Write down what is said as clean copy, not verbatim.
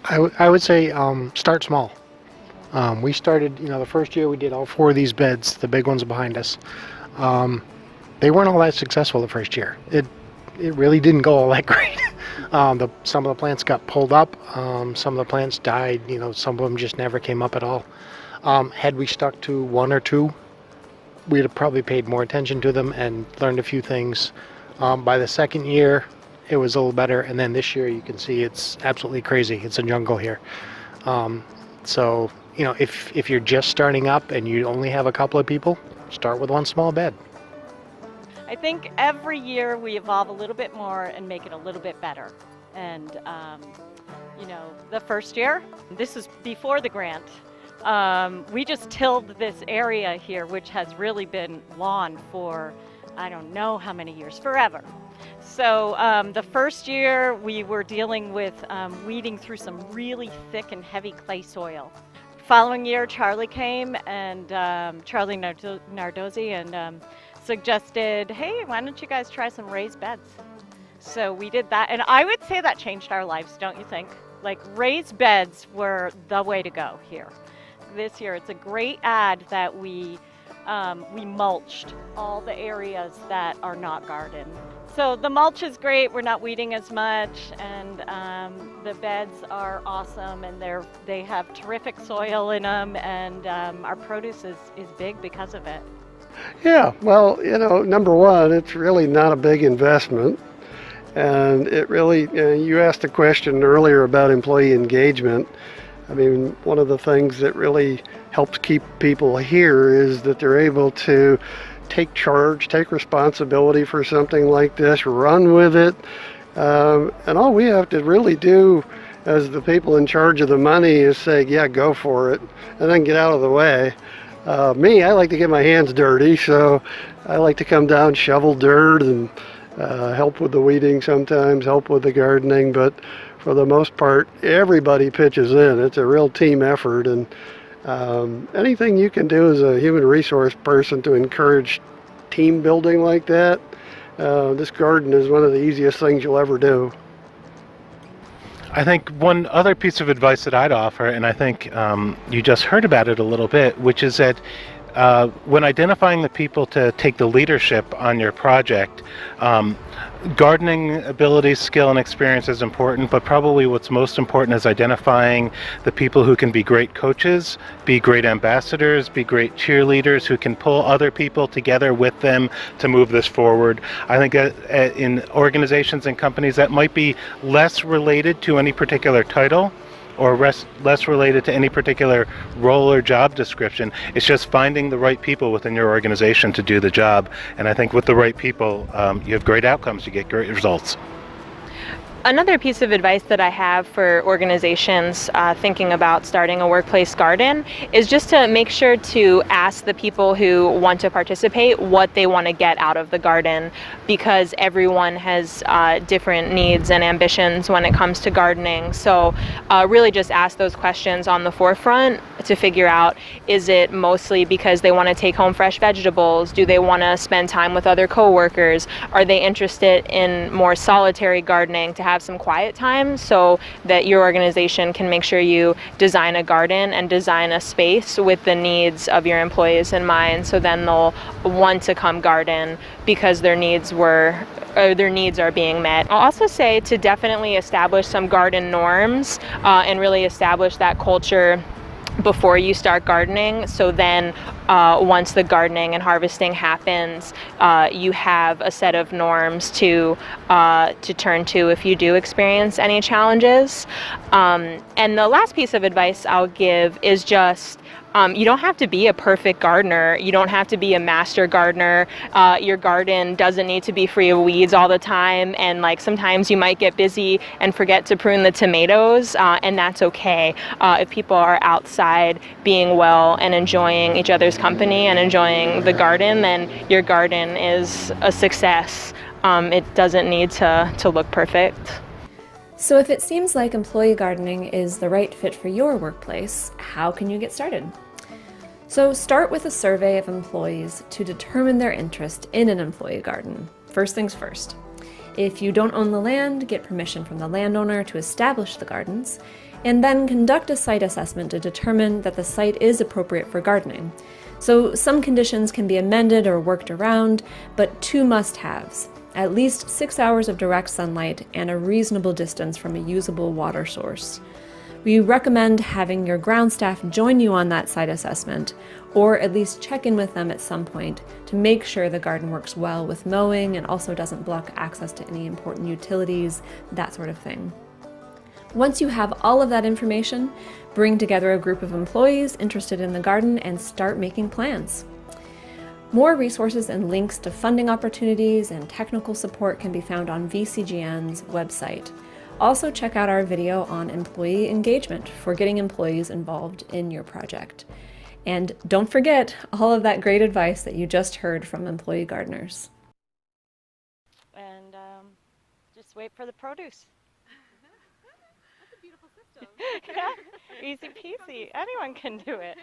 I would say start small. We started, the first year we did all four of these beds, the big ones behind us. Um, they weren't all that successful the first year. It really didn't go all that great. Some of the plants got pulled up. Some of the plants died. Some of them just never came up at all. Had we stuck to one or two, we'd have probably paid more attention to them and learned a few things. By the second year, it was a little better, and then this year you can see it's absolutely crazy. It's a jungle here. Um, so, if you're just starting up and you only have a couple of people, start with one small bed. I think every year we evolve a little bit more and make it a little bit better. And, the first year, this is before the grant, we just tilled this area here, which has really been lawn for I don't know how many years, forever. So the first year we were dealing with weeding through some really thick and heavy clay soil. Following year, Charlie came and Charlie Nardozzi and suggested, hey, why don't you guys try some raised beds? So we did that, and I would say that changed our lives, don't you think? Like, raised beds were the way to go here. This year, it's a great ad that we mulched all the areas that are not garden. So the mulch is great, we're not weeding as much, and the beds are awesome, and they have terrific soil in them, and our produce is big because of it. Yeah, well, number one, it's really not a big investment. And it really, you asked a question earlier about employee engagement. I mean, one of the things that really helps keep people here is that they're able to take charge, take responsibility for something like this, run with it. And all we have to really do as the people in charge of the money is say, yeah, go for it, and then get out of the way. I like to get my hands dirty, so I like to come down, shovel dirt, and help with the weeding sometimes, help with the gardening, but for the most part, everybody pitches in. It's a real team effort, and anything you can do as a human resource person to encourage team building like that, this garden is one of the easiest things you'll ever do. I think one other piece of advice that I'd offer, and I think you just heard about it a little bit, which is that when identifying the people to take the leadership on your project, gardening ability, skill, and experience is important, but probably what's most important is identifying the people who can be great coaches, be great ambassadors, be great cheerleaders, who can pull other people together with them to move this forward. I think in organizations and companies that might be less related to any particular title, or less related to any particular role or job description. It's just finding the right people within your organization to do the job. And I think with the right people, you have great outcomes, you get great results. Another piece of advice that I have for organizations thinking about starting a workplace garden is just to make sure to ask the people who want to participate what they want to get out of the garden, because everyone has different needs and ambitions when it comes to gardening. So really just ask those questions on the forefront to figure out, is it mostly because they want to take home fresh vegetables? Do they want to spend time with other coworkers? Are they interested in more solitary gardening to have some quiet time, so that your organization can make sure you design a garden and design a space with the needs of your employees in mind, so then they'll want to come garden because their needs are being met. I'll also say to definitely establish some garden norms and really establish that culture before you start gardening, so then once the gardening and harvesting happens, you have a set of norms to turn to if you do experience any challenges. And the last piece of advice I'll give is just you don't have to be a perfect gardener. You don't have to be a master gardener. Your garden doesn't need to be free of weeds all the time. And sometimes you might get busy and forget to prune the tomatoes, and that's okay. If people are outside being well and enjoying each other's company and enjoying the garden, then your garden is a success. It doesn't need to look perfect. So if it seems like employee gardening is the right fit for your workplace, how can you get started? So start with a survey of employees to determine their interest in an employee garden. First things first. If you don't own the land, get permission from the landowner to establish the gardens. and then conduct a site assessment to determine that the site is appropriate for gardening. So some conditions can be amended or worked around, but two must-haves: at least 6 hours of direct sunlight and a reasonable distance from a usable water source. We recommend having your ground staff join you on that site assessment, or at least check in with them at some point to make sure the garden works well with mowing and also doesn't block access to any important utilities, that sort of thing. Once you have all of that information, bring together a group of employees interested in the garden and start making plans. More resources and links to funding opportunities and technical support can be found on VCGN's website. Also, check out our video on employee engagement for getting employees involved in your project. And don't forget all of that great advice that you just heard from employee gardeners. And just wait for the produce. That's a beautiful system. Yeah, easy peasy. Anyone can do it.